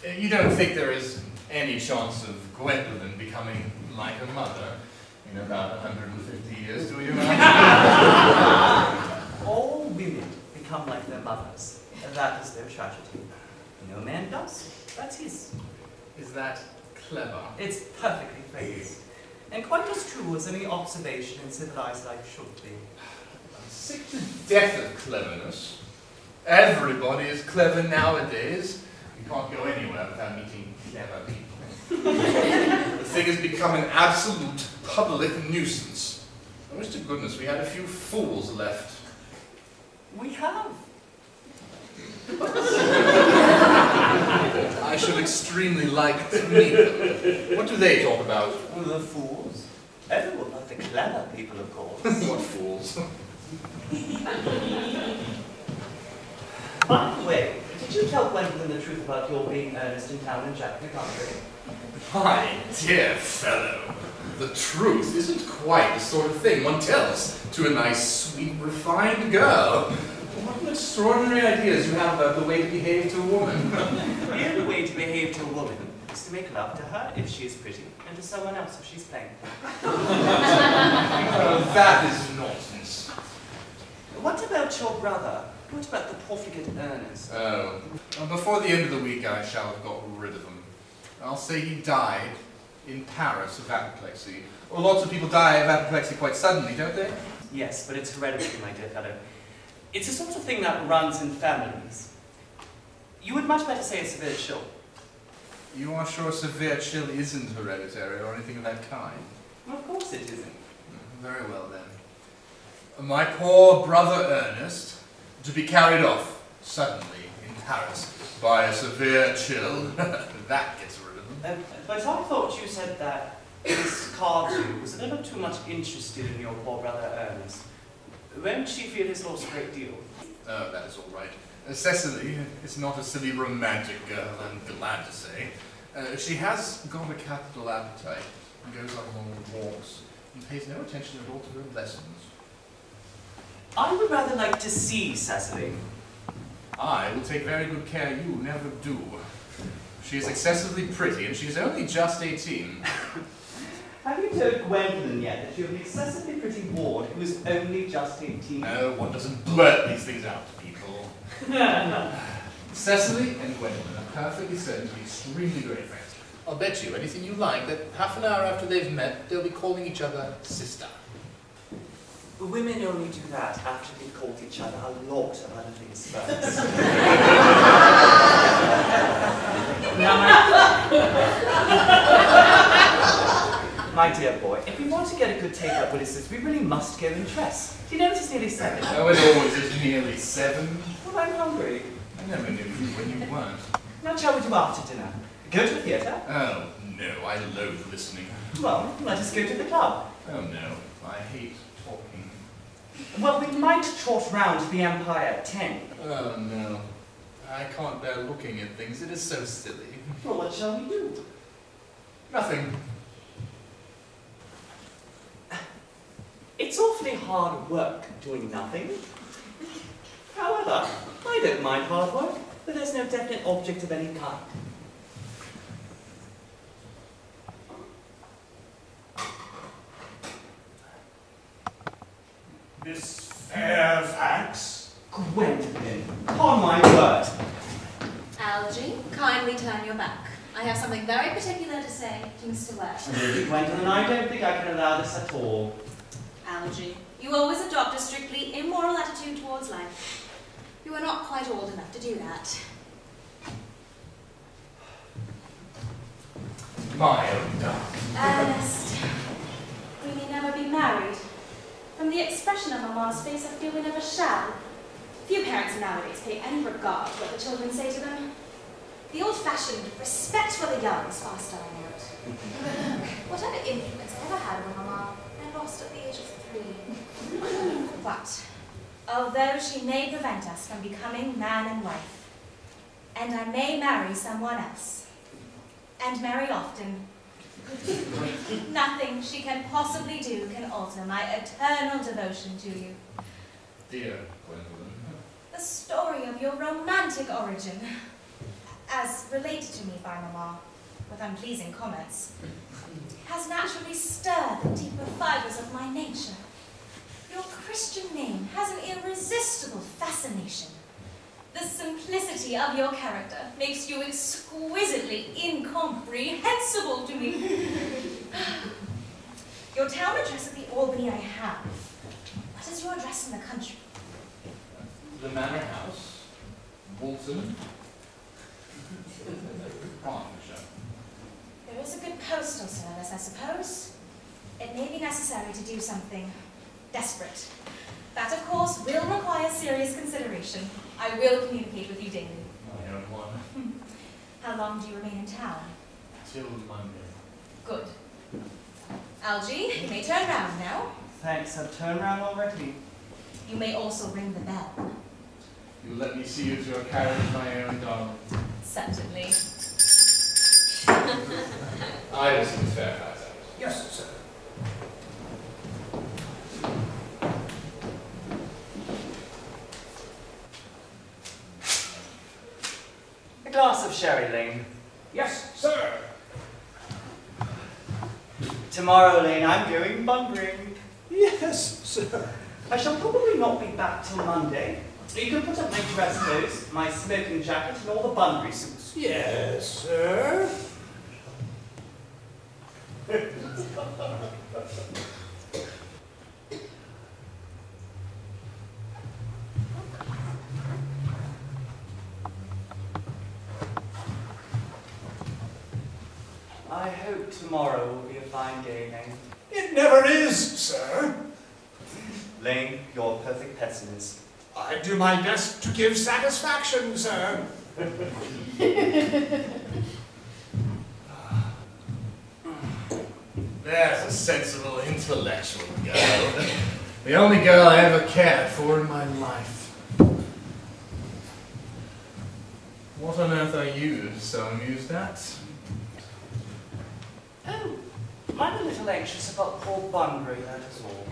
You don't think there is any chance of Gwendolyn becoming like her mother in about 150 years, do you? All women become like their mothers, and that is their tragedy. No man does. That's his. Is that clever? It's perfectly phrased, and quite as true as any observation in civilized life should be. I'm sick to death of cleverness. Everybody is clever nowadays. You can't go anywhere without meeting clever people. The thing has become an absolute public nuisance. I wish to goodness we had a few fools left. We have. I should extremely like to meet them. What do they talk about? The fools. Everyone but the clever people, of course. What fools? By the way, did you tell Gwendolyn the truth about your being earnest in town and Jack in the country? My dear fellow, the truth isn't quite the sort of thing one tells to a nice, sweet, refined girl. What extraordinary ideas you have about the way to behave to a woman. The only way to behave to a woman is to make love to her if she is pretty, and to someone else if she's plain. That is nonsense. What about your brother? What about the profligate Ernest? Oh, before the end of the week I shall have got rid of him. I'll say he died in Paris of apoplexy. Well, lots of people die of apoplexy quite suddenly, don't they? Yes, but it's hereditary, my dear fellow. It's the sort of thing that runs in families. You would much better say a severe chill. You are sure severe chill isn't hereditary or anything of that kind? Well, of course it isn't. Very well then. My poor brother Ernest, to be carried off suddenly in Paris by a severe chill, that gets rid of him. But I thought you said that Miss Cardew was a little too much interested in your poor brother Ernest. Won't she feel his loss a great deal? Oh, that is all right. Cecily is not a silly romantic girl, I'm glad to say. She has got a capital appetite, and goes on long walks, and pays no attention at all to her lessons. I would rather like to see Cecily. I will take very good care you never do. She is excessively pretty, and she's only just 18. Have you told Gwendolyn yet that you have an excessively pretty ward who is only just 18? No, one doesn't blurt these things out to people. Cecily and Gwendolyn are perfectly certain to be extremely great friends. I'll bet you anything you like that half an hour after they've met, they'll be calling each other sister. Women only do that after they've called each other a lot of other things first. My dear boy, if we want to get a good take-up with this, we really must go and dress. Do you know it's nearly 7? Oh, it always is nearly 7. Well, I'm hungry. I never knew you when you weren't. Now, shall we do after dinner? Go to the theatre? Oh, no, I loathe listening. Well, let us go to the club. Oh, no, I hate talking. Well, we might trot round the Empire at 10. Oh, no. I can't bear looking at things. It is so silly. Well, what shall we do? Nothing. It's awfully hard work doing nothing. However, I don't mind hard work, but there's no definite object of any kind. Miss Fairfax? Gwendolyn, upon my word. Algy, kindly turn your back. I have something very particular to say to Mr. Welsh. Really, Gwendolyn, I don't think I can allow this at all. Algy, you always adopt a strictly immoral attitude towards life. You are not quite old enough to do that. My own darling. Ernest, we may never be married. From the expression of Mamma's face, I feel we never shall. Few parents nowadays pay any regard to what the children say to them. The old-fashioned respect for the young is fast dying out. Whatever influence I ever had over Mamma, I lost at the age of 3. But, although she may prevent us from becoming man and wife, and I may marry someone else, and marry often, nothing she can possibly do can alter my eternal devotion to you. Dear Gwendolyn. The story of your romantic origin. as related to me by Mamma, with unpleasing comments, has naturally stirred the deeper fibres of my nature. Your Christian name has an irresistible fascination. The simplicity of your character makes you exquisitely incomprehensible to me. Your town address at the Albany I have. What is your address in the country? The Manor House, Walton, Partnership. There is a good postal service, I suppose. It may be necessary to do something desperate. That, of course, will require serious consideration. I will communicate with you daily. I own one. How long do you remain in town? Till Monday. Good. Algie, you may turn round now. Thanks, I've turned around already. You may also ring the bell. You'll let me see you to your carriage, my own darling. Certainly. I will see Miss Fairfax out. Yes, sir. A glass of sherry, Lane. Yes, sir. Tomorrow, Lane, I'm going Bunburying. Yes, sir. I shall probably not be back till Monday. You can put up my dress clothes, my smoking jacket, and all the Bunbury suits. Yes, sir. I hope tomorrow will be a fine day, Lane. It never is, sir. Lane, you're a perfect pessimist. I do my best to give satisfaction, sir. There's a sensible, intellectual girl. The only girl I ever cared for in my life. What on earth are you so amused at? Oh, I'm a little anxious about poor Bunbury, that is all.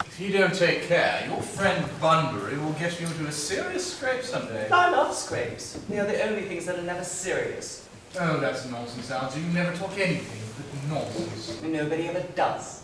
If you don't take care, your friend Bunbury will get you into a serious scrape someday. I love scrapes. They are the only things that are never serious. Oh, that's nonsense, Algie. You never talk anything but nonsense. Nobody ever does.